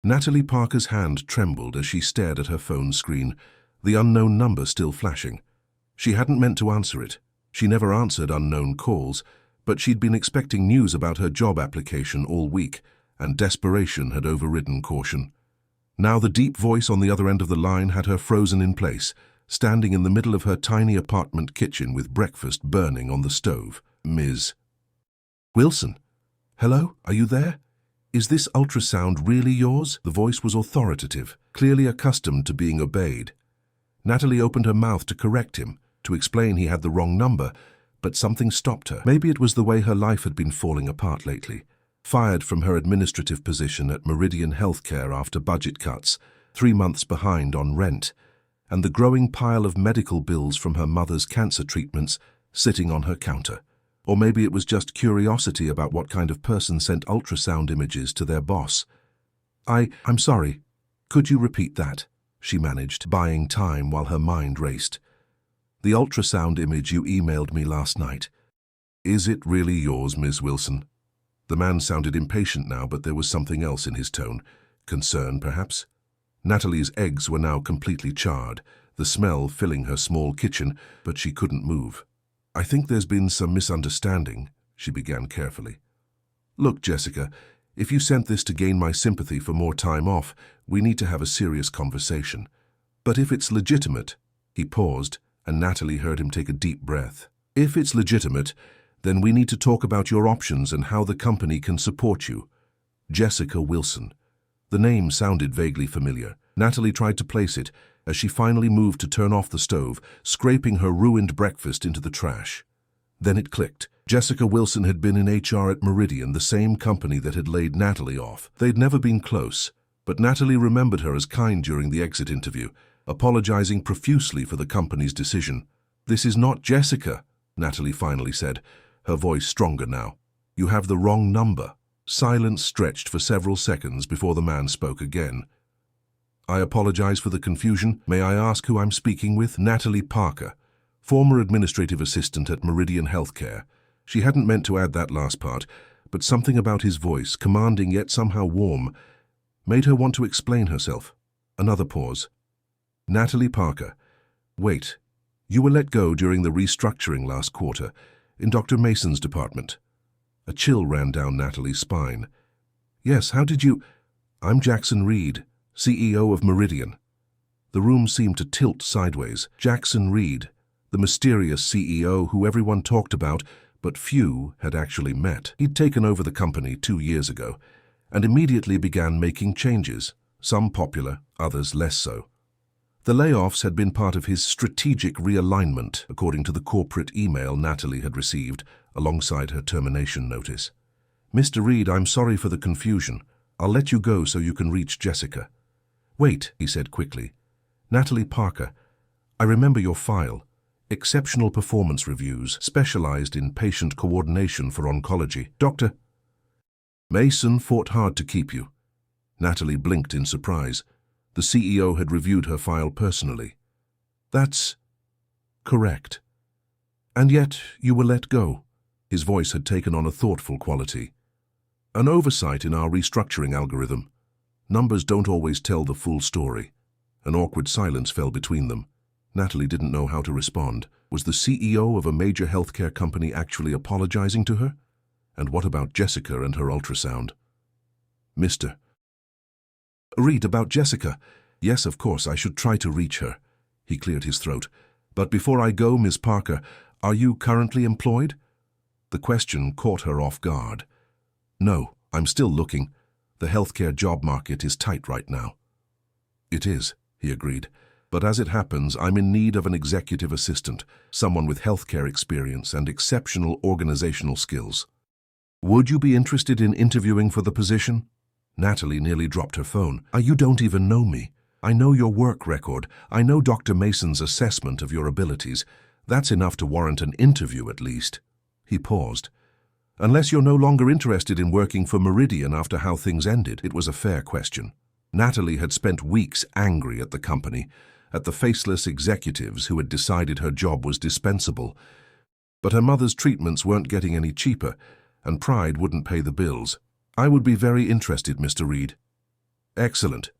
Natalie Parker's hand trembled as she stared at her phone screen, the unknown number still flashing. She hadn't meant to answer it. She never answered unknown calls, but she'd been expecting news about her job application all week, and desperation had overridden caution. Now the deep voice on the other end of the line had her frozen in place, standing in the middle of her tiny apartment kitchen with breakfast burning on the stove. Ms. Wilson? Hello, are you there? Is this ultrasound really yours? The voice was authoritative, clearly accustomed to being obeyed. Natalie opened her mouth to correct him, to explain he had the wrong number, but something stopped her. Maybe it was the way her life had been falling apart lately. Fired from her administrative position at Meridian Healthcare after budget cuts, 3 months behind on rent, and the growing pile of medical bills from her mother's cancer treatments sitting on her counter. Or maybe it was just curiosity about what kind of person sent ultrasound images to their boss. I'm sorry. Could you repeat that? She managed, buying time while her mind raced. The ultrasound image you emailed me last night. Is it really yours, Ms. Wilson? The man sounded impatient now, but there was something else in his tone. Concern, perhaps? Natalie's eggs were now completely charred, the smell filling her small kitchen, but she couldn't move. I think there's been some misunderstanding, she began carefully. Look, Jessica, if you sent this to gain my sympathy for more time off, we need to have a serious conversation. But if it's legitimate, he paused, and Natalie heard him take a deep breath. If it's legitimate, then we need to talk about your options and how the company can support you. Jessica Wilson. The name sounded vaguely familiar. Natalie tried to place it as she finally moved to turn off the stove, scraping her ruined breakfast into the trash. Then it clicked. Jessica Wilson had been in HR at Meridian, the same company that had laid Natalie off. They'd never been close, but Natalie remembered her as kind during the exit interview, apologizing profusely for the company's decision. This is not Jessica, Natalie finally said, her voice stronger now. You have the wrong number. Silence stretched for several seconds before the man spoke again. I apologize for the confusion. May I ask who I'm speaking with? Natalie Parker, former administrative assistant at Meridian Healthcare. She hadn't meant to add that last part, but something about his voice, commanding yet somehow warm, made her want to explain herself. Another pause. Natalie Parker. Wait, you were let go during the restructuring last quarter, in Dr. Mason's department. A chill ran down Natalie's spine. Yes, how did you... I'm Jackson Reed, CEO of Meridian. The room seemed to tilt sideways. Jackson Reed, the mysterious CEO who everyone talked about, but few had actually met. He'd taken over the company 2 years ago, and immediately began making changes, some popular, others less so. The layoffs had been part of his strategic realignment, according to the corporate email Natalie had received alongside her termination notice. Mr. Reed, I'm sorry for the confusion. I'll let you go so you can reach Jessica. Wait, he said quickly. Natalie Parker, I remember your file. Exceptional performance reviews, specialized in patient coordination for oncology. Dr. Mason fought hard to keep you. Natalie blinked in surprise. The CEO had reviewed her file personally. That's correct. And yet you were let go. His voice had taken on a thoughtful quality. An oversight in our restructuring algorithm. Numbers don't always tell the full story. An awkward silence fell between them. Natalie didn't know how to respond. Was the CEO of a major healthcare company actually apologizing to her? And what about Jessica and her ultrasound? Mr. Reed, about Jessica. Yes, of course, I should try to reach her. He cleared his throat. But before I go, Miss Parker, are you currently employed? The question caught her off guard. No, I'm still looking. The healthcare job market is tight right now. It is, he agreed. But as it happens, I'm in need of an executive assistant, someone with healthcare experience and exceptional organizational skills. Would you be interested in interviewing for the position? Natalie nearly dropped her phone. You don't even know me. I know your work record. I know Dr. Mason's assessment of your abilities. That's enough to warrant an interview at least. He paused. Unless you're no longer interested in working for Meridian after how things ended. It was a fair question. Natalie had spent weeks angry at the company, at the faceless executives who had decided her job was dispensable. But her mother's treatments weren't getting any cheaper, and pride wouldn't pay the bills. I would be very interested, Mr. Reed. Excellent.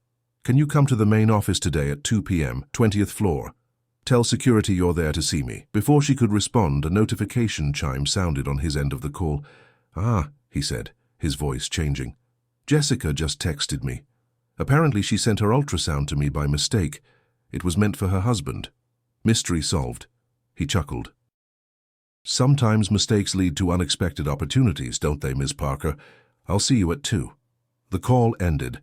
Can you come to the main office today at 2 p.m., 20th floor? Tell security you're there to see me. Before she could respond, a notification chime sounded on his end of the call. Ah, he said, his voice changing. Jessica just texted me. Apparently she sent her ultrasound to me by mistake. It was meant for her husband. Mystery solved. He chuckled. Sometimes mistakes lead to unexpected opportunities, don't they, Ms. Parker? I'll see you at 2. The call ended,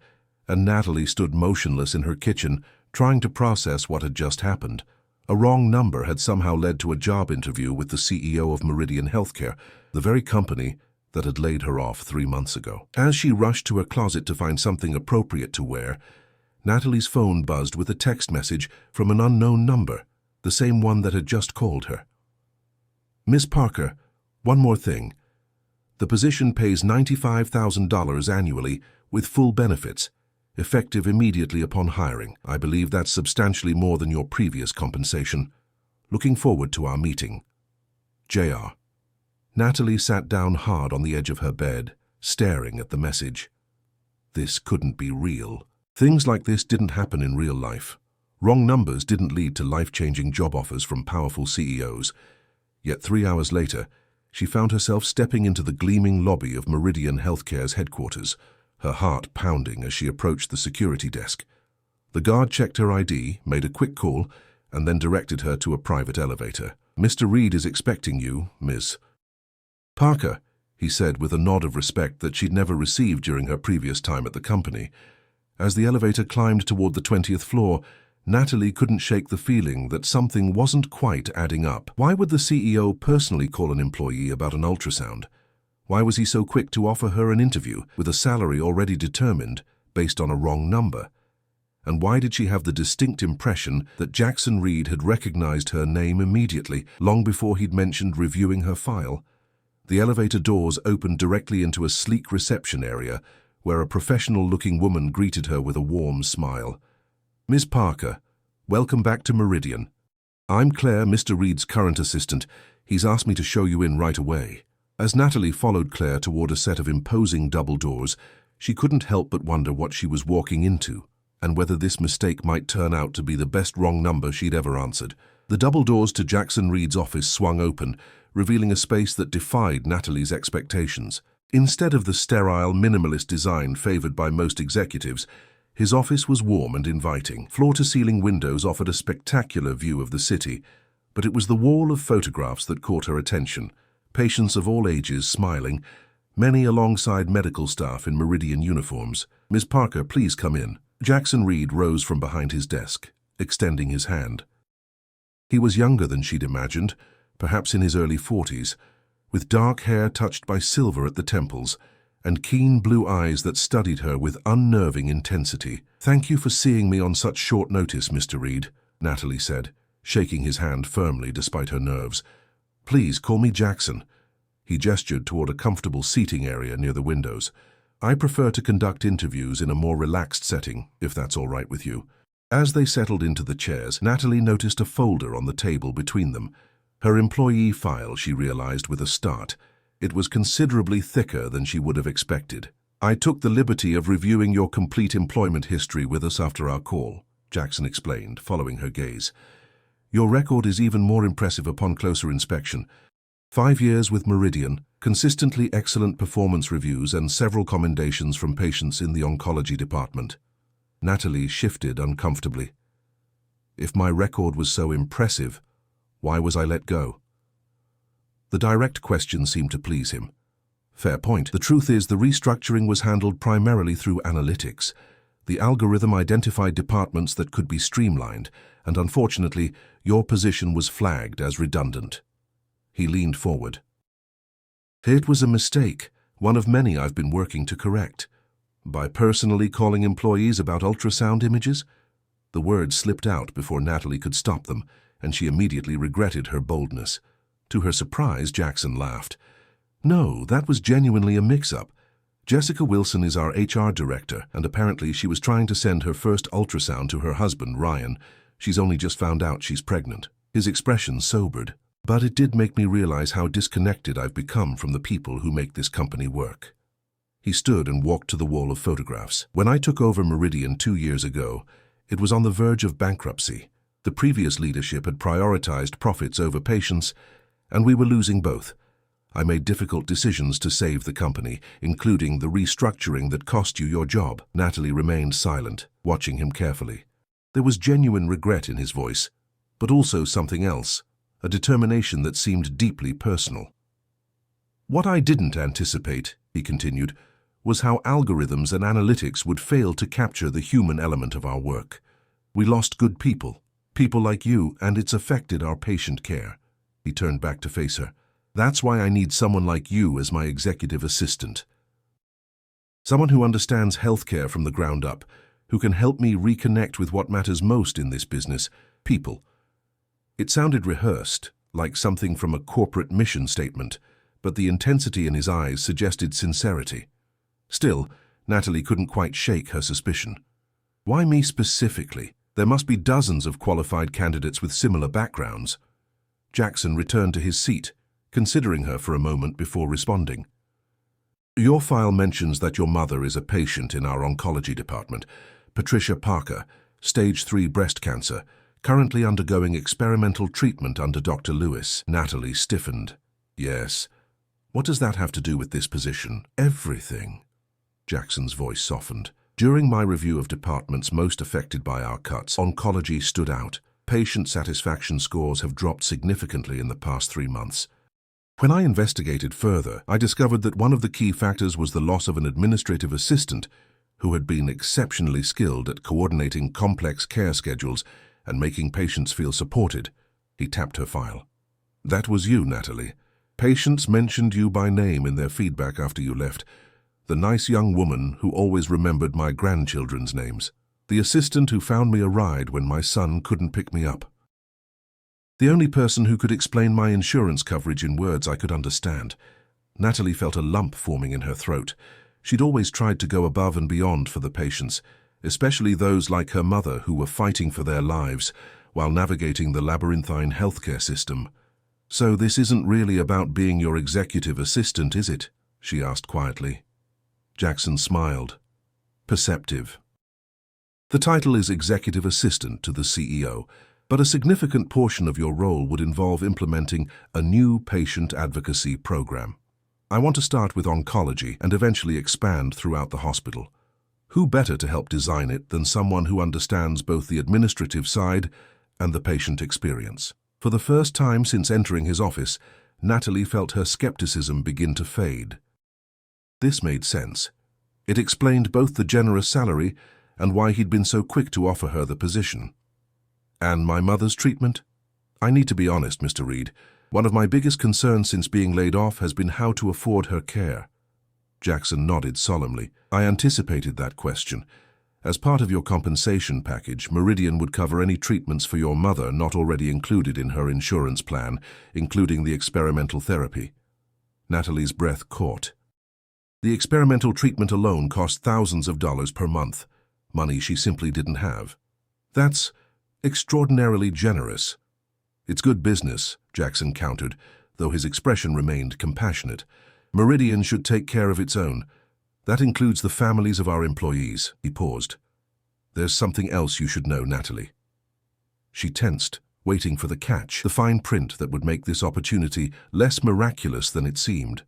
and Natalie stood motionless in her kitchen, trying to process what had just happened. A wrong number had somehow led to a job interview with the CEO of Meridian Healthcare, the very company that had laid her off 3 months ago. As she rushed to her closet to find something appropriate to wear, Natalie's phone buzzed with a text message from an unknown number, the same one that had just called her. Miss Parker, one more thing. The position pays $95,000 annually with full benefits, effective immediately upon hiring. I believe that's substantially more than your previous compensation. Looking forward to our meeting. J.R. Natalie sat down hard on the edge of her bed, staring at the message. This couldn't be real. Things like this didn't happen in real life. Wrong numbers didn't lead to life-changing job offers from powerful CEOs. Yet 3 hours later, she found herself stepping into the gleaming lobby of Meridian Healthcare's headquarters, her heart pounding as she approached the security desk. The guard checked her ID, made a quick call, and then directed her to a private elevator. Mr. Reed is expecting you, Ms. Parker, he said with a nod of respect that she'd never received during her previous time at the company. As the elevator climbed toward the 20th floor, Natalie couldn't shake the feeling that something wasn't quite adding up. Why would the CEO personally call an employee about an ultrasound? Why was he so quick to offer her an interview with a salary already determined based on a wrong number? And why did she have the distinct impression that Jackson Reed had recognized her name immediately, long before he'd mentioned reviewing her file? The elevator doors opened directly into a sleek reception area, where a professional-looking woman greeted her with a warm smile. Ms. Parker, welcome back to Meridian. I'm Claire, Mr. Reed's current assistant. He's asked me to show you in right away. As Natalie followed Claire toward a set of imposing double doors, she couldn't help but wonder what she was walking into, and whether this mistake might turn out to be the best wrong number she'd ever answered. The double doors to Jackson Reed's office swung open, revealing a space that defied Natalie's expectations. Instead of the sterile, minimalist design favored by most executives, his office was warm and inviting. Floor-to-ceiling windows offered a spectacular view of the city, but it was the wall of photographs that caught her attention. Patients of all ages smiling, many alongside medical staff in Meridian uniforms. Ms. Parker, please come in. Jackson Reed rose from behind his desk, extending his hand. He was younger than she'd imagined, perhaps in his early 40s, with dark hair touched by silver at the temples, and keen blue eyes that studied her with unnerving intensity. Thank you for seeing me on such short notice, Mr. Reed, Natalie said, shaking his hand firmly despite her nerves. Please call me Jackson. He gestured toward a comfortable seating area near the windows. I prefer to conduct interviews in a more relaxed setting, if that's all right with you. As they settled into the chairs, Natalie noticed a folder on the table between them. Her employee file, she realized with a start. It was considerably thicker than she would have expected. I took the liberty of reviewing your complete employment history with us after our call, Jackson explained, following her gaze. Your record is even more impressive upon closer inspection. 5 years with Meridian, consistently excellent performance reviews, and several commendations from patients in the oncology department. Natalie shifted uncomfortably. If my record was so impressive, why was I let go? The direct question seemed to please him. Fair point. The truth is, the restructuring was handled primarily through analytics. The algorithm identified departments that could be streamlined, and unfortunately, your position was flagged as redundant. He leaned forward. It was a mistake, one of many I've been working to correct. By personally calling employees about ultrasound images? The words slipped out before Natalie could stop them, and she immediately regretted her boldness. To her surprise, Jackson laughed. No, that was genuinely a mix-up. Jessica Wilson is our HR director, and apparently she was trying to send her first ultrasound to her husband, Ryan. She's only just found out she's pregnant. His expression sobered. But it did make me realize how disconnected I've become from the people who make this company work. He stood and walked to the wall of photographs. When I took over Meridian 2 years ago, it was on the verge of bankruptcy. The previous leadership had prioritized profits over patients, and we were losing both. I made difficult decisions to save the company, including the restructuring that cost you your job. Natalie remained silent, watching him carefully. There was genuine regret in his voice, but also something else, a determination that seemed deeply personal. What I didn't anticipate, he continued, was how algorithms and analytics would fail to capture the human element of our work. We lost good people, people like you, and it's affected our patient care. He turned back to face her. That's why I need someone like you as my executive assistant. Someone who understands healthcare from the ground up, who can help me reconnect with what matters most in this business, people. It sounded rehearsed, like something from a corporate mission statement, but the intensity in his eyes suggested sincerity. Still, Natalie couldn't quite shake her suspicion. Why me specifically? There must be dozens of qualified candidates with similar backgrounds. Jackson returned to his seat, considering her for a moment before responding. Your file mentions that your mother is a patient in our oncology department, Patricia Parker, stage 3 breast cancer, currently undergoing experimental treatment under Dr. Lewis. Natalie stiffened. Yes. What does that have to do with this position? Everything. Jackson's voice softened. During my review of departments most affected by our cuts, oncology stood out. Patient satisfaction scores have dropped significantly in the past 3 months. When I investigated further, I discovered that one of the key factors was the loss of an administrative assistant who had been exceptionally skilled at coordinating complex care schedules and making patients feel supported. He tapped her file. That was you, Natalie. Patients mentioned you by name in their feedback after you left. The nice young woman who always remembered my grandchildren's names. The assistant who found me a ride when my son couldn't pick me up. The only person who could explain my insurance coverage in words I could understand. Natalie felt a lump forming in her throat. She'd always tried to go above and beyond for the patients, especially those like her mother who were fighting for their lives while navigating the labyrinthine healthcare system. So this isn't really about being your executive assistant, is it? She asked quietly. Jackson smiled. Perceptive. The title is executive assistant to the CEO, but a significant portion of your role would involve implementing a new patient advocacy program. I want to start with oncology and eventually expand throughout the hospital. Who better to help design it than someone who understands both the administrative side and the patient experience? For the first time since entering his office, Natalie felt her skepticism begin to fade. This made sense. It explained both the generous salary and why he'd been so quick to offer her the position. And my mother's treatment? I need to be honest, Mr. Reed. One of my biggest concerns since being laid off has been how to afford her care. Jackson nodded solemnly. I anticipated that question. As part of your compensation package, Meridian would cover any treatments for your mother not already included in her insurance plan, including the experimental therapy. Natalie's breath caught. The experimental treatment alone cost thousands of dollars per month, money she simply didn't have. That's extraordinarily generous. It's good business, Jackson countered, though his expression remained compassionate. Meridian should take care of its own. That includes the families of our employees. He paused. There's something else you should know, Natalie. She tensed, waiting for the catch, the fine print that would make this opportunity less miraculous than it seemed.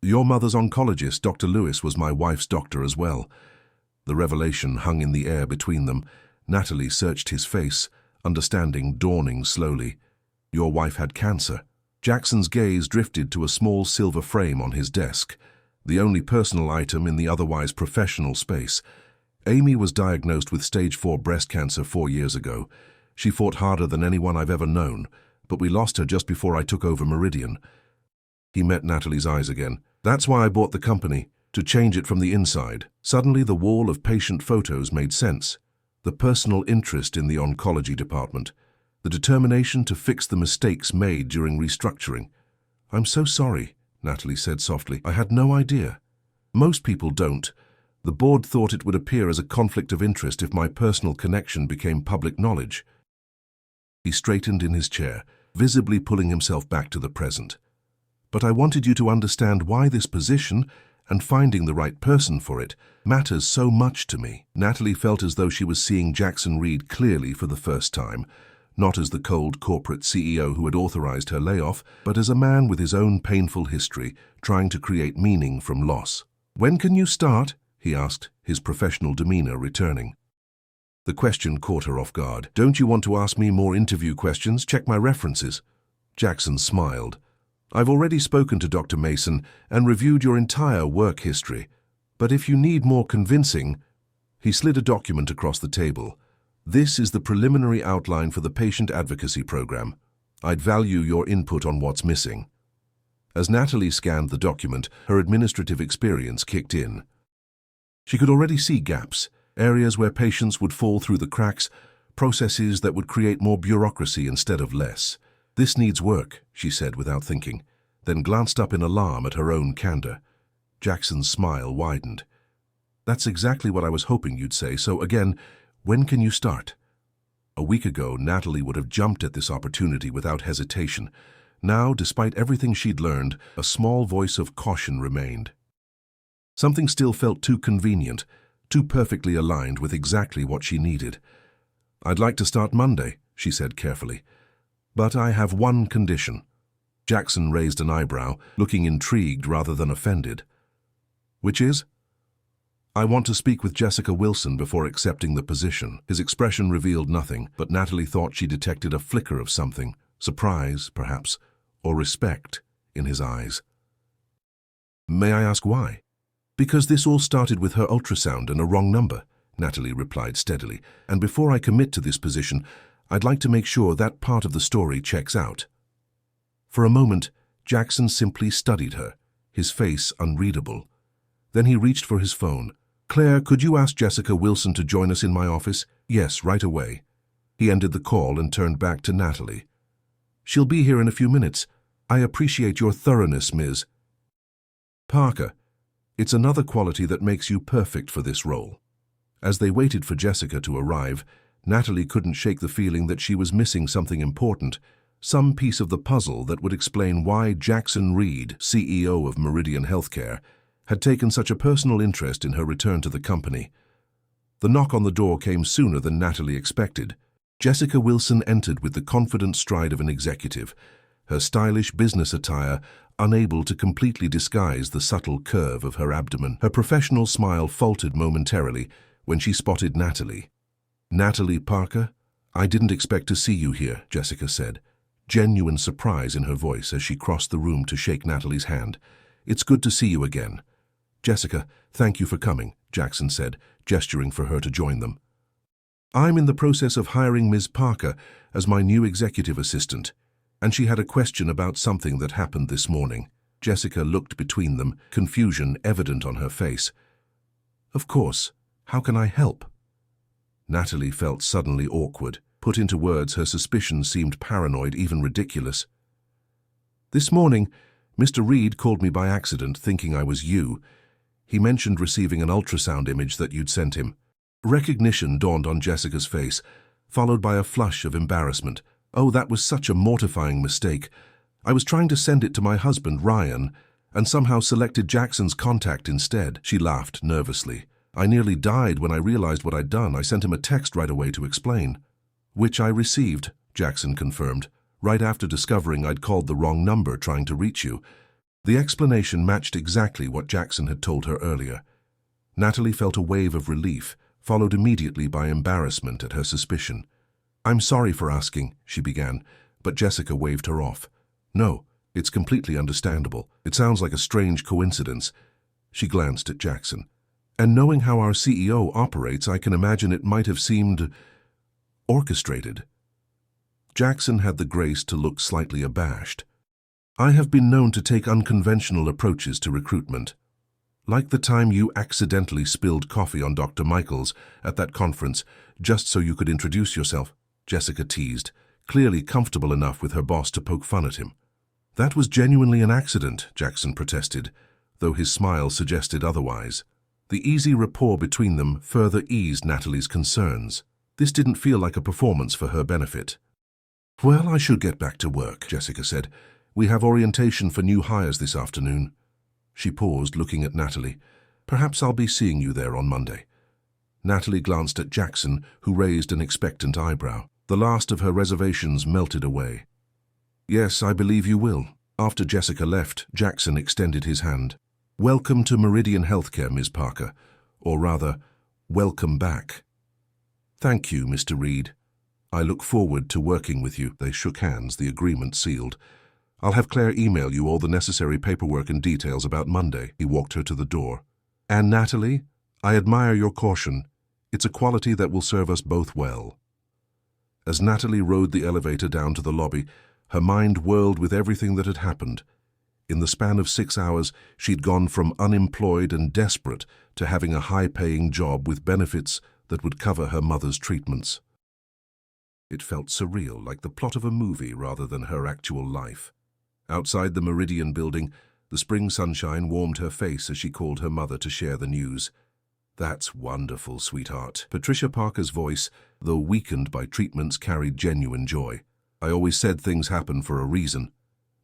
Your mother's oncologist, Dr. Lewis, was my wife's doctor as well. The revelation hung in the air between them. Natalie searched his face, understanding dawning slowly. Your wife had cancer. Jackson's gaze drifted to a small silver frame on his desk, the only personal item in the otherwise professional space. Amy was diagnosed with stage 4 breast cancer 4 years ago. She fought harder than anyone I've ever known, but we lost her just before I took over Meridian. He met Natalie's eyes again. That's why I bought the company, to change it from the inside. Suddenly the wall of patient photos made sense. The personal interest in the oncology department. The determination to fix the mistakes made during restructuring. I'm so sorry, Natalie said softly. I had no idea. Most people don't. The board thought it would appear as a conflict of interest if my personal connection became public knowledge. He straightened in his chair, visibly pulling himself back to the present. But I wanted you to understand why this position and finding the right person for it matters so much to me. Natalie felt as though she was seeing Jackson Reed clearly for the first time, not as the cold corporate CEO who had authorized her layoff, but as a man with his own painful history, trying to create meaning from loss. "When can you start?" he asked, his professional demeanor returning. The question caught her off guard. "Don't you want to ask me more interview questions? Check my references." Jackson smiled. "I've already spoken to Dr. Mason and reviewed your entire work history. But if you need more convincing..." He slid a document across the table. "This is the preliminary outline for the patient advocacy program. I'd value your input on what's missing." As Natalie scanned the document, her administrative experience kicked in. She could already see gaps, areas where patients would fall through the cracks, processes that would create more bureaucracy instead of less. "This needs work," she said without thinking, then glanced up in alarm at her own candor. Jackson's smile widened. "That's exactly what I was hoping you'd say, so again, when can you start?" A week ago, Natalie would have jumped at this opportunity without hesitation. Now, despite everything she'd learned, a small voice of caution remained. Something still felt too convenient, too perfectly aligned with exactly what she needed. "I'd like to start Monday," she said carefully. "But I have one condition." Jackson raised an eyebrow, looking intrigued rather than offended. "Which is?" "I want to speak with Jessica Wilson before accepting the position." His expression revealed nothing, but Natalie thought she detected a flicker of something, surprise, perhaps, or respect, in his eyes. "May I ask why?" "Because this all started with her ultrasound and a wrong number," Natalie replied steadily. "And before I commit to this position, I'd like to make sure that part of the story checks out." For a moment, Jackson simply studied her, his face unreadable. Then he reached for his phone. "Claire, could you ask Jessica Wilson to join us in my office?" "Yes, right away." He ended the call and turned back to Natalie. "She'll be here in a few minutes. I appreciate your thoroughness, Ms. Parker. It's another quality that makes you perfect for this role." As they waited for Jessica to arrive, Natalie couldn't shake the feeling that she was missing something important, some piece of the puzzle that would explain why Jackson Reed, CEO of Meridian Healthcare, had taken such a personal interest in her return to the company. The knock on the door came sooner than Natalie expected. Jessica Wilson entered with the confident stride of an executive, her stylish business attire unable to completely disguise the subtle curve of her abdomen. Her professional smile faltered momentarily when she spotted Natalie. "Natalie Parker, I didn't expect to see you here," Jessica said, genuine surprise in her voice as she crossed the room to shake Natalie's hand. "It's good to see you again." "Jessica, thank you for coming," Jackson said, gesturing for her to join them. "I'm in the process of hiring Ms. Parker as my new executive assistant, and she had a question about something that happened this morning." Jessica looked between them, confusion evident on her face. "Of course. How can I help?" Natalie felt suddenly awkward. Put into words, her suspicions seemed paranoid, even ridiculous. "This morning, Mr. Reed called me by accident, thinking I was you. He mentioned receiving an ultrasound image that you'd sent him." Recognition dawned on Jessica's face, followed by a flush of embarrassment. "Oh, that was such a mortifying mistake. I was trying to send it to my husband, Ryan, and somehow selected Jackson's contact instead." She laughed nervously. "I nearly died when I realized what I'd done. I sent him a text right away to explain." "Which I received," Jackson confirmed, "right after discovering I'd called the wrong number trying to reach you." The explanation matched exactly what Jackson had told her earlier. Natalie felt a wave of relief, followed immediately by embarrassment at her suspicion. "I'm sorry for asking," she began, but Jessica waved her off. "No, it's completely understandable. It sounds like a strange coincidence." She glanced at Jackson. "And knowing how our CEO operates, I can imagine it might have seemed orchestrated." Jackson had the grace to look slightly abashed. "I have been known to take unconventional approaches to recruitment. Like the time you accidentally spilled coffee on Dr. Michaels at that conference just so you could introduce yourself," Jessica teased, clearly comfortable enough with her boss to poke fun at him. "That was genuinely an accident," Jackson protested, though his smile suggested otherwise. The easy rapport between them further eased Natalie's concerns. This didn't feel like a performance for her benefit. "Well, I should get back to work," Jessica said. "We have orientation for new hires this afternoon." She paused, looking at Natalie. Perhaps I'll be seeing you there on Monday. Natalie glanced at Jackson, who raised an expectant eyebrow. The last of her reservations melted away. Yes, I believe you will. After Jessica left, Jackson extended his hand. Welcome to Meridian Healthcare, Ms. Parker. Or rather, welcome back. Thank you, Mr. Reed. I look forward to working with you. They shook hands, the agreement sealed. I'll have Claire email you all the necessary paperwork and details about Monday. He walked her to the door. And Natalie, I admire your caution. It's a quality that will serve us both well. As Natalie rode the elevator down to the lobby, her mind whirled with everything that had happened. In the span of 6 hours, she'd gone from unemployed and desperate to having a high-paying job with benefits that would cover her mother's treatments. It felt surreal, like the plot of a movie rather than her actual life. Outside the Meridian building, the spring sunshine warmed her face as she called her mother to share the news. That's wonderful, sweetheart. Patricia Parker's voice, though weakened by treatments, carried genuine joy. I always said things happen for a reason.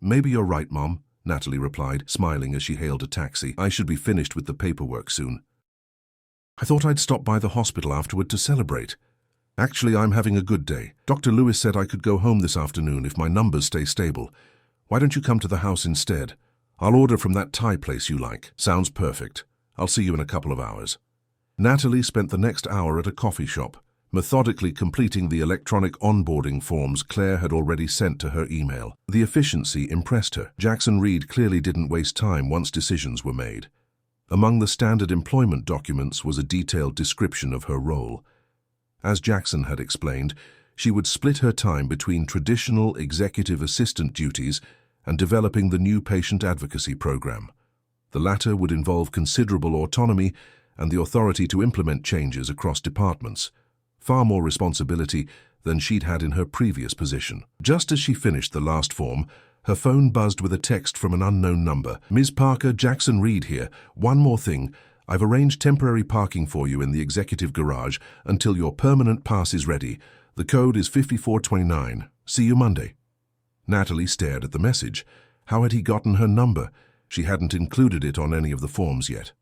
Maybe you're right, Mom, Natalie replied, smiling as she hailed a taxi. I should be finished with the paperwork soon. I thought I'd stop by the hospital afterward to celebrate. Actually, I'm having a good day. Dr. Lewis said I could go home this afternoon if my numbers stay stable. Why don't you come to the house instead? I'll order from that Thai place you like. Sounds perfect. I'll see you in a couple of hours. Natalie spent the next hour at a coffee shop, methodically completing the electronic onboarding forms Claire had already sent to her email. The efficiency impressed her. Jackson Reed clearly didn't waste time once decisions were made. Among the standard employment documents was a detailed description of her role. As Jackson had explained, she would split her time between traditional executive assistant duties and developing the new patient advocacy program. The latter would involve considerable autonomy and the authority to implement changes across departments, far more responsibility than she'd had in her previous position. Just as she finished the last form, her phone buzzed with a text from an unknown number. Ms. Parker, Jackson Reed here. One more thing. I've arranged temporary parking for you in the executive garage until your permanent pass is ready. The code is 5429. See you Monday. Natalie stared at the message. How had he gotten her number? She hadn't included it on any of the forms yet.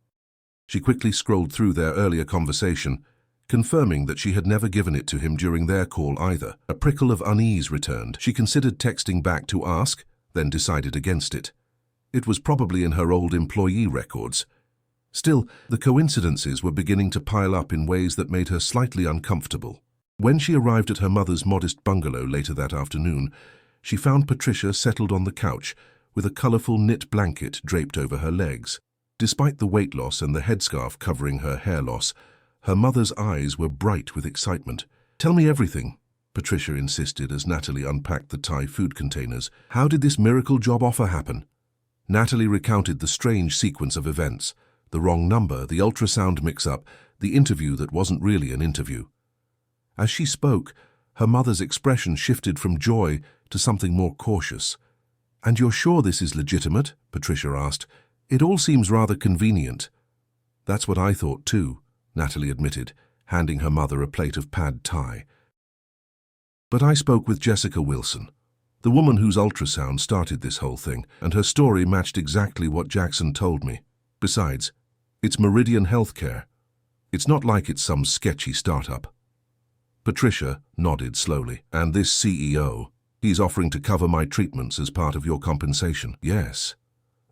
She quickly scrolled through their earlier conversation, confirming that she had never given it to him during their call either. A prickle of unease returned. She considered texting back to ask, then decided against it. It was probably in her old employee records. Still, the coincidences were beginning to pile up in ways that made her slightly uncomfortable. When she arrived at her mother's modest bungalow later that afternoon, she found Patricia settled on the couch with a colorful knit blanket draped over her legs. Despite the weight loss and the headscarf covering her hair loss, her mother's eyes were bright with excitement. Tell me everything, Patricia insisted as Natalie unpacked the Thai food containers. How did this miracle job offer happen? Natalie recounted the strange sequence of events. The wrong number, the ultrasound mix-up, the interview that wasn't really an interview. As she spoke, her mother's expression shifted from joy to something more cautious. And you're sure this is legitimate? Patricia asked. It all seems rather convenient. That's what I thought too, Natalie admitted, handing her mother a plate of pad thai. But I spoke with Jessica Wilson, the woman whose ultrasound started this whole thing, and her story matched exactly what Jackson told me. Besides, it's Meridian Healthcare. It's not like it's some sketchy startup. Patricia nodded slowly. And this CEO, he's offering to cover my treatments as part of your compensation. Yes.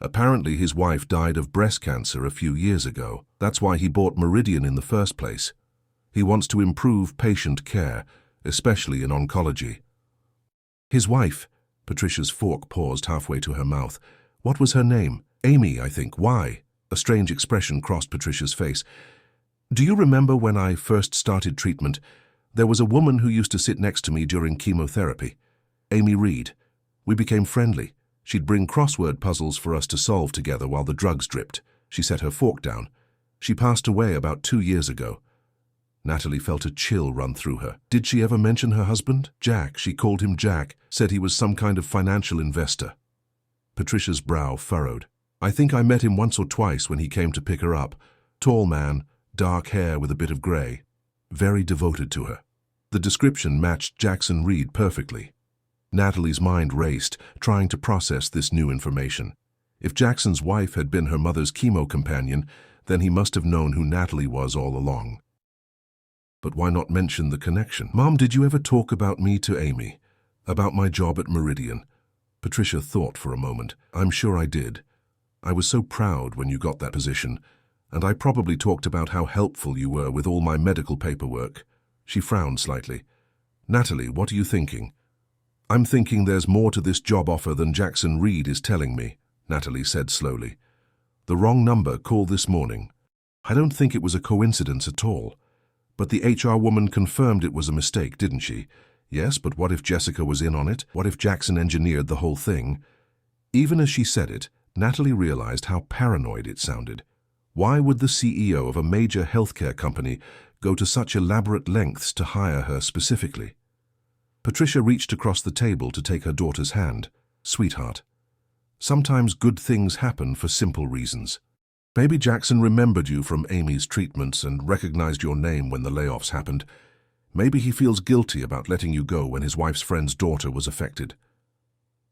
Apparently his wife died of breast cancer a few years ago. That's why he bought Meridian in the first place. He wants to improve patient care, especially in oncology. His wife, Patricia's fork paused halfway to her mouth. What was her name? Amy, I think. Why? A strange expression crossed Patricia's face. Do you remember when I first started treatment? There was a woman who used to sit next to me during chemotherapy. Amy Reed. We became friendly. She'd bring crossword puzzles for us to solve together while the drugs dripped. She set her fork down. She passed away about 2 years ago. Natalie felt a chill run through her. Did she ever mention her husband? Jack, she called him Jack, said he was some kind of financial investor. Patricia's brow furrowed. I think I met him once or twice when he came to pick her up. Tall man, dark hair with a bit of grey. Very devoted to her. The description matched Jackson Reed perfectly. Natalie's mind raced, trying to process this new information. If Jackson's wife had been her mother's chemo companion, then he must have known who Natalie was all along. But why not mention the connection? "Mom, did you ever talk about me to Amy? About my job at Meridian?" Patricia thought for a moment. "I'm sure I did. I was so proud when you got that position, and I probably talked about how helpful you were with all my medical paperwork." She frowned slightly. "Natalie, what are you thinking?" "I'm thinking there's more to this job offer than Jackson Reed is telling me," Natalie said slowly. "The wrong number called this morning. I don't think it was a coincidence at all. But the HR woman confirmed it was a mistake, didn't she? Yes, but what if Jessica was in on it? What if Jackson engineered the whole thing?" Even as she said it, Natalie realized how paranoid it sounded. Why would the CEO of a major healthcare company go to such elaborate lengths to hire her specifically? Patricia reached across the table to take her daughter's hand. "Sweetheart, sometimes good things happen for simple reasons. Maybe Jackson remembered you from Amy's treatments and recognized your name when the layoffs happened. Maybe he feels guilty about letting you go when his wife's friend's daughter was affected."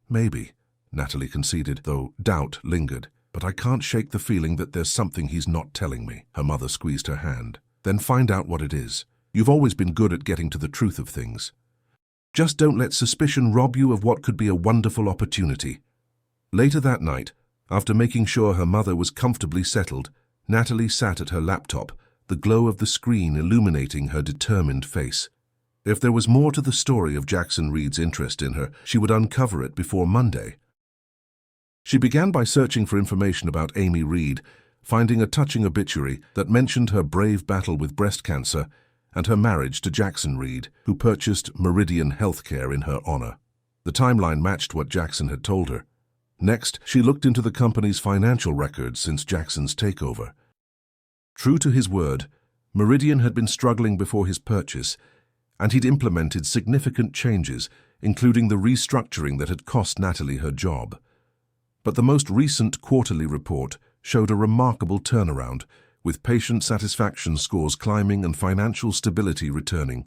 "Maybe," Natalie conceded, though doubt lingered. "But I can't shake the feeling that there's something he's not telling me." Her mother squeezed her hand. "Then find out what it is. You've always been good at getting to the truth of things. Just don't let suspicion rob you of what could be a wonderful opportunity." Later that night, after making sure her mother was comfortably settled, Natalie sat at her laptop, the glow of the screen illuminating her determined face. If there was more to the story of Jackson Reed's interest in her, she would uncover it before Monday. She began by searching for information about Amy Reed, finding a touching obituary that mentioned her brave battle with breast cancer and her marriage to Jackson Reed, who purchased Meridian Healthcare in her honor. The timeline matched what Jackson had told her. Next, she looked into the company's financial records since Jackson's takeover. True to his word, Meridian had been struggling before his purchase, and he'd implemented significant changes, including the restructuring that had cost Natalie her job. But the most recent quarterly report showed a remarkable turnaround, with patient satisfaction scores climbing and financial stability returning.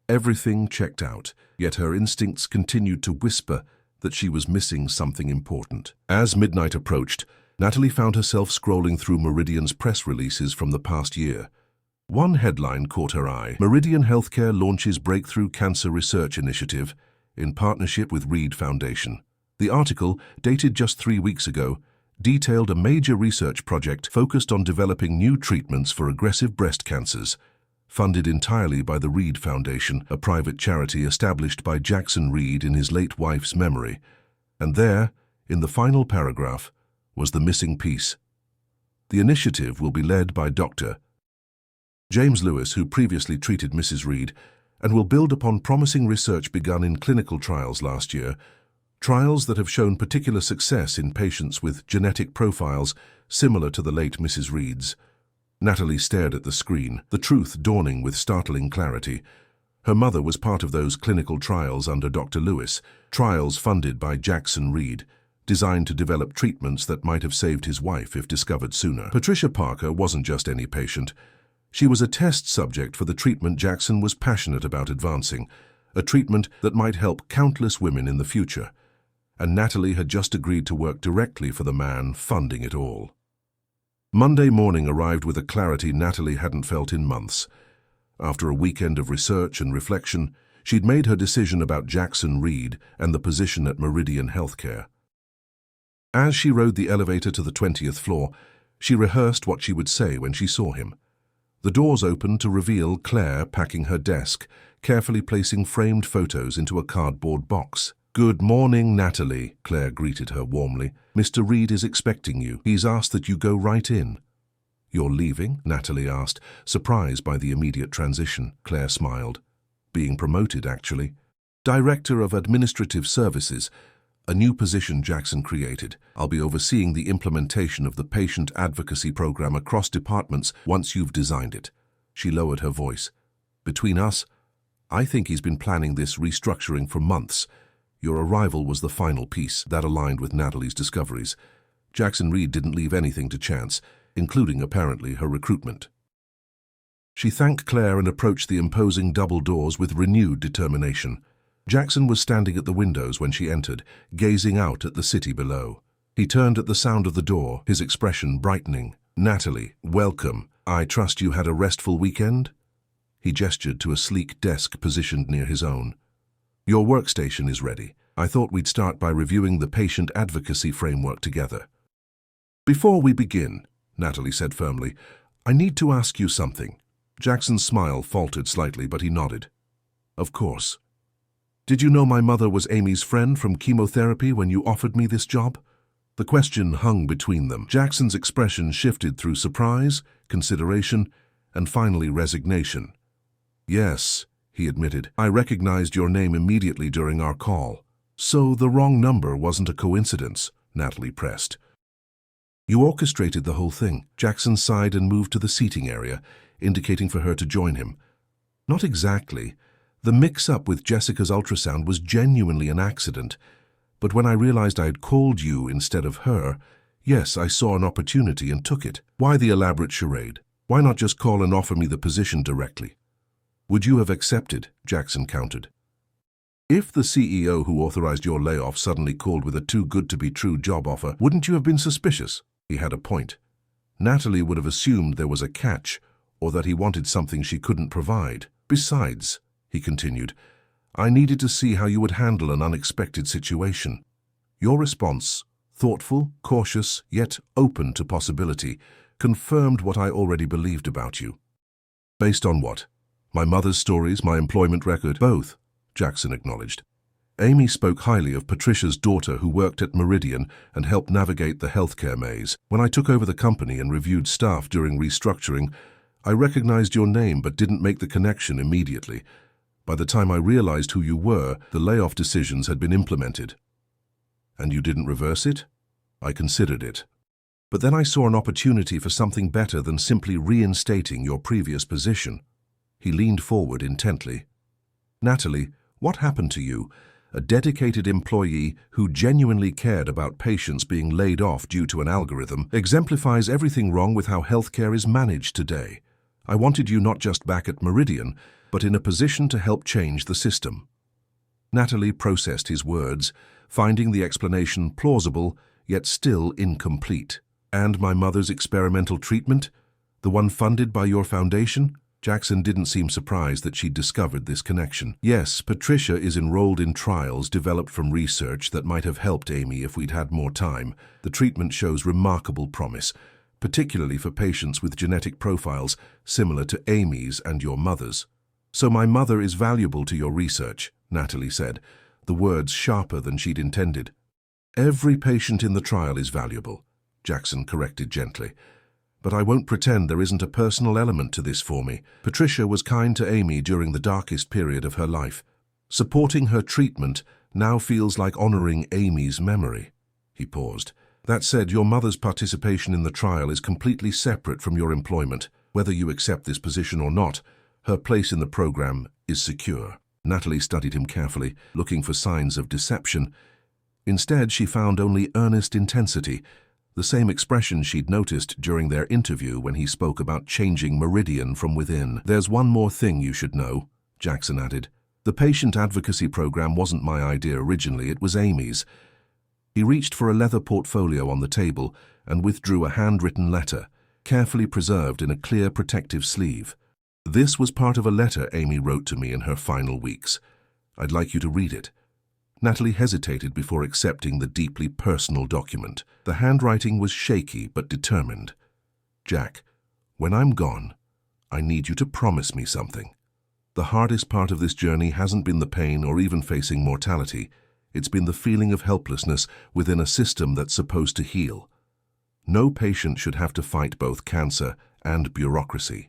Everything checked out, yet her instincts continued to whisper that she was missing something important. As midnight approached, Natalie found herself scrolling through Meridian's press releases from the past year. One headline caught her eye: "Meridian Healthcare launches Breakthrough Cancer Research Initiative in partnership with Reed Foundation." The article, dated just 3 weeks ago, detailed a major research project focused on developing new treatments for aggressive breast cancers, funded entirely by the Reed Foundation, a private charity established by Jackson Reed in his late wife's memory. And there, in the final paragraph, was the missing piece. The initiative will be led by Dr. James Lewis, who previously treated Mrs. Reed, and will build upon promising research begun in clinical trials last year, trials that have shown particular success in patients with genetic profiles similar to the late Mrs. Reed's. Natalie stared at the screen, the truth dawning with startling clarity. Her mother was part of those clinical trials under Dr. Lewis, trials funded by Jackson Reed, designed to develop treatments that might have saved his wife if discovered sooner. Patricia Parker wasn't just any patient. She was a test subject for the treatment Jackson was passionate about advancing, a treatment that might help countless women in the future. And Natalie had just agreed to work directly for the man funding it all. Monday morning arrived with a clarity Natalie hadn't felt in months. After a weekend of research and reflection, she'd made her decision about Jackson Reed and the position at Meridian Healthcare. As she rode the elevator to the 20th floor, she rehearsed what she would say when she saw him. The doors opened to reveal Claire packing her desk, carefully placing framed photos into a cardboard box. "Good morning, Natalie," Claire greeted her warmly. "Mr. Reed is expecting you. He's asked that you go right in." "You're leaving?" Natalie asked, surprised by the immediate transition. Claire smiled. "Being promoted, actually. Director of Administrative Services, a new position Jackson created. I'll be overseeing the implementation of the patient advocacy program across departments once you've designed it." She lowered her voice. "Between us, I think he's been planning this restructuring for months. Your arrival was the final piece that aligned with Natalie's discoveries. Jackson Reed didn't leave anything to chance, including apparently her recruitment." She thanked Claire and approached the imposing double doors with renewed determination. Jackson was standing at the windows when she entered, gazing out at the city below. He turned at the sound of the door, his expression brightening. "Natalie, welcome. I trust you had a restful weekend?" He gestured to a sleek desk positioned near his own. "Your workstation is ready. I thought we'd start by reviewing the patient advocacy framework together." "Before we begin," Natalie said firmly, "I need to ask you something." Jackson's smile faltered slightly, but he nodded. "Of course. Did you know my mother was Amy's friend from chemotherapy when you offered me this job?" The question hung between them. Jackson's expression shifted through surprise, consideration, and finally resignation. "Yes," he admitted. "I recognized your name immediately during our call." "So the wrong number wasn't a coincidence," Natalie pressed. "You orchestrated the whole thing." Jackson sighed and moved to the seating area, indicating for her to join him. "Not exactly. The mix-up with Jessica's ultrasound was genuinely an accident. But when I realized I had called you instead of her, yes, I saw an opportunity and took it. Why the elaborate charade? Why not just call and offer me the position directly?" "Would you have accepted?" Jackson countered. "If the CEO who authorized your layoff suddenly called with a too-good-to-be-true job offer, wouldn't you have been suspicious?" He had a point. Natalie would have assumed there was a catch, or that he wanted something she couldn't provide. "Besides," he continued, "I needed to see how you would handle an unexpected situation. Your response, thoughtful, cautious, yet open to possibility, confirmed what I already believed about you." "Based on what? My mother's stories, my employment record?" "Both," Jackson acknowledged. "Amy spoke highly of Patricia's daughter who worked at Meridian and helped navigate the healthcare maze. When I took over the company and reviewed staff during restructuring, I recognized your name but didn't make the connection immediately. By the time I realized who you were, the layoff decisions had been implemented." "And you didn't reverse it?" "I considered it. But then I saw an opportunity for something better than simply reinstating your previous position." He leaned forward intently. "Natalie, what happened to you? A dedicated employee who genuinely cared about patients being laid off due to an algorithm exemplifies everything wrong with how healthcare is managed today. I wanted you not just back at Meridian, but in a position to help change the system." Natalie processed his words, finding the explanation plausible, yet still incomplete. "And my mother's experimental treatment? The one funded by your foundation?" Jackson didn't seem surprised that she'd discovered this connection. "Yes, Patricia is enrolled in trials developed from research that might have helped Amy if we'd had more time. The treatment shows remarkable promise, particularly for patients with genetic profiles similar to Amy's and your mother's." "So my mother is valuable to your research," Natalie said, the words sharper than she'd intended. "Every patient in the trial is valuable," Jackson corrected gently. "But I won't pretend there isn't a personal element to this for me. Patricia was kind to Amy during the darkest period of her life. Supporting her treatment now feels like honoring Amy's memory." He paused. "That said, your mother's participation in the trial is completely separate from your employment. Whether you accept this position or not, her place in the program is secure." Natalie studied him carefully, looking for signs of deception. Instead, she found only earnest intensity, the same expression she'd noticed during their interview when he spoke about changing Meridian from within. "There's one more thing you should know," Jackson added. "The patient advocacy program wasn't my idea originally, it was Amy's." He reached for a leather portfolio on the table and withdrew a handwritten letter, carefully preserved in a clear protective sleeve. "This was part of a letter Amy wrote to me in her final weeks. I'd like you to read it." Natalie hesitated before accepting the deeply personal document. The handwriting was shaky but determined. "Jack, when I'm gone, I need you to promise me something. The hardest part of this journey hasn't been the pain or even facing mortality. It's been the feeling of helplessness within a system that's supposed to heal. No patient should have to fight both cancer and bureaucracy.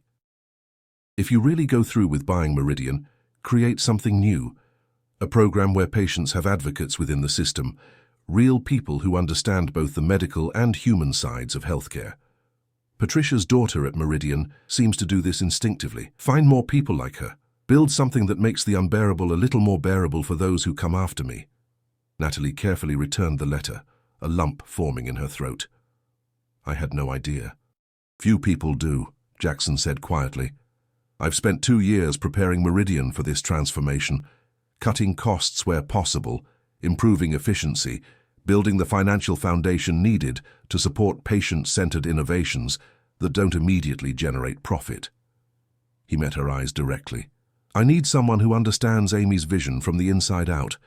If you really go through with buying Meridian, create something new. A program where patients have advocates within the system, real people who understand both the medical and human sides of healthcare. Patricia's daughter at Meridian seems to do this instinctively. Find more people like her. Build something that makes the unbearable a little more bearable for those who come after me." Natalie carefully returned the letter, a lump forming in her throat. "I had no idea." "Few people do," Jackson said quietly. "I've spent 2 years preparing Meridian for this transformation, cutting costs where possible, improving efficiency, building the financial foundation needed to support patient-centered innovations that don't immediately generate profit. He met her eyes directly. I need someone who understands Amy's vision from the inside out,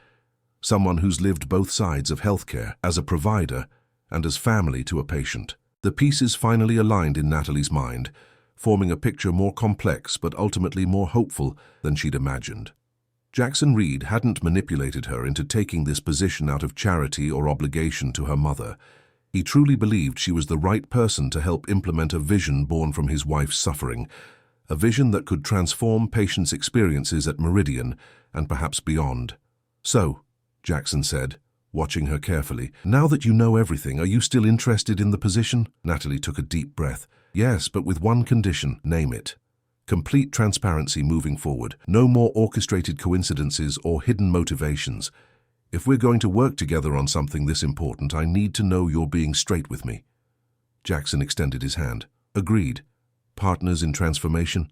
someone who's lived both sides of healthcare, as a provider and as family to a patient. The pieces finally aligned in Natalie's mind, forming a picture more complex but ultimately more hopeful than she'd imagined. Jackson Reed hadn't manipulated her into taking this position out of charity or obligation to her mother. He truly believed she was the right person to help implement a vision born from his wife's suffering, a vision that could transform patients' experiences at Meridian and perhaps beyond. "So," Jackson said, watching her carefully, "now that you know everything, are you still interested in the position?" Natalie took a deep breath. "Yes, but with one condition." "Name it." "Complete transparency moving forward. No more orchestrated coincidences or hidden motivations. If we're going to work together on something this important, I need to know you're being straight with me." Jackson extended his hand. "Agreed. Partners in transformation?"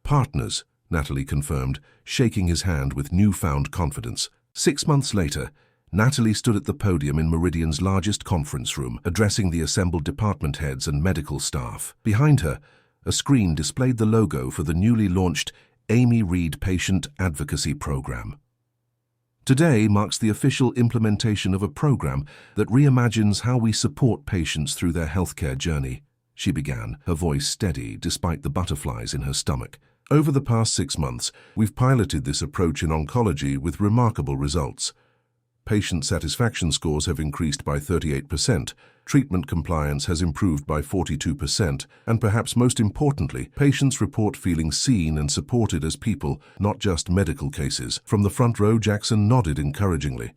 "Partners," Natalie confirmed, shaking his hand with newfound confidence. 6 months later, Natalie stood at the podium in Meridian's largest conference room, addressing the assembled department heads and medical staff. Behind her, a screen displayed the logo for the newly launched Amy Reed Patient Advocacy Program. Today marks the official implementation of a program that reimagines how we support patients through their healthcare journey, she began, her voice steady despite the butterflies in her stomach. "Over the past 6 months, we've piloted this approach in oncology with remarkable results. Patient satisfaction scores have increased by 38%, treatment compliance has improved by 42%, and perhaps most importantly, patients report feeling seen and supported as people, not just medical cases." From the front row, Jackson nodded encouragingly.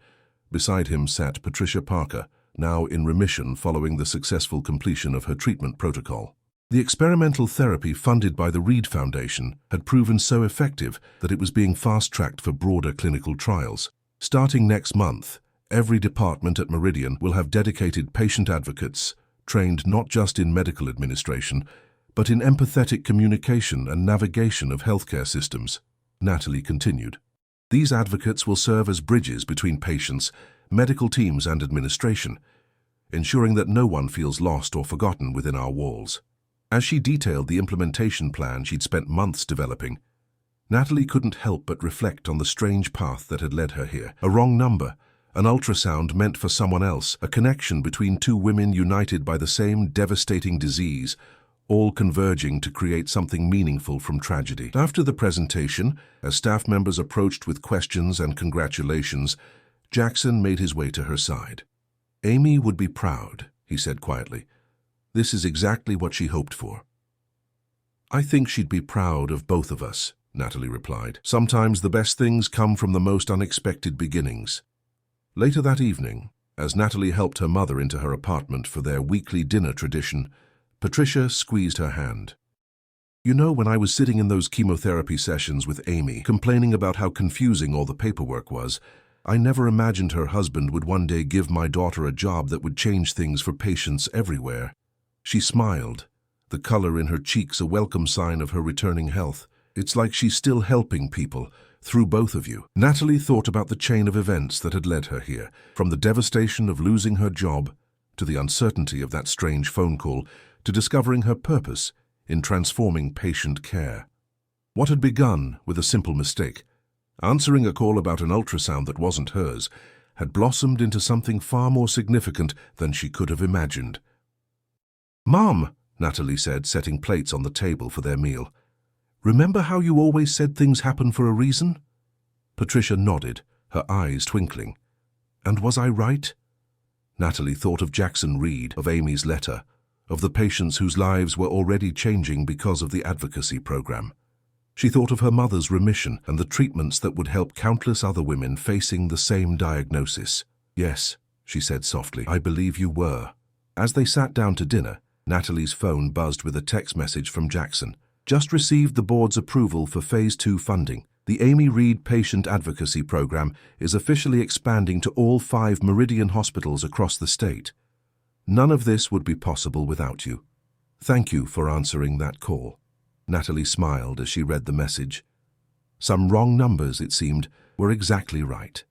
Beside him sat Patricia Parker, now in remission following the successful completion of her treatment protocol. The experimental therapy funded by the Reed Foundation had proven so effective that it was being fast-tracked for broader clinical trials. Starting next month, every department at Meridian will have dedicated patient advocates, trained not just in medical administration, but in empathetic communication and navigation of healthcare systems, Natalie continued. These advocates will serve as bridges between patients, medical teams and administration, ensuring that no one feels lost or forgotten within our walls. As she detailed the implementation plan she'd spent months developing, Natalie couldn't help but reflect on the strange path that had led her here. A wrong number, an ultrasound meant for someone else, a connection between two women united by the same devastating disease, all converging to create something meaningful from tragedy. After the presentation, as staff members approached with questions and congratulations, Jackson made his way to her side. "Amy would be proud," he said quietly. "This is exactly what she hoped for." "I think she'd be proud of both of us," Natalie replied. "Sometimes the best things come from the most unexpected beginnings." Later that evening, as Natalie helped her mother into her apartment for their weekly dinner tradition, Patricia squeezed her hand. "You know, when I was sitting in those chemotherapy sessions with Amy, complaining about how confusing all the paperwork was, I never imagined her husband would one day give my daughter a job that would change things for patients everywhere." She smiled, the color in her cheeks a welcome sign of her returning health. "It's like she's still helping people, through both of you." Natalie thought about the chain of events that had led her here, from the devastation of losing her job, to the uncertainty of that strange phone call, to discovering her purpose in transforming patient care. What had begun with a simple mistake, answering a call about an ultrasound that wasn't hers, had blossomed into something far more significant than she could have imagined. "Mom," Natalie said, setting plates on the table for their meal. "Remember how you always said things happen for a reason?" Patricia nodded, her eyes twinkling. "And was I right?" Natalie thought of Jackson Reed, of Amy's letter, of the patients whose lives were already changing because of the advocacy program. She thought of her mother's remission and the treatments that would help countless other women facing the same diagnosis. "Yes," she said softly, "I believe you were." As they sat down to dinner, Natalie's phone buzzed with a text message from Jackson. "Just received the board's approval for Phase 2 funding. The Amy Reed Patient Advocacy Program is officially expanding to all 5 Meridian hospitals across the state. None of this would be possible without you. Thank you for answering that call." Natalie smiled as she read the message. Some wrong numbers, it seemed, were exactly right.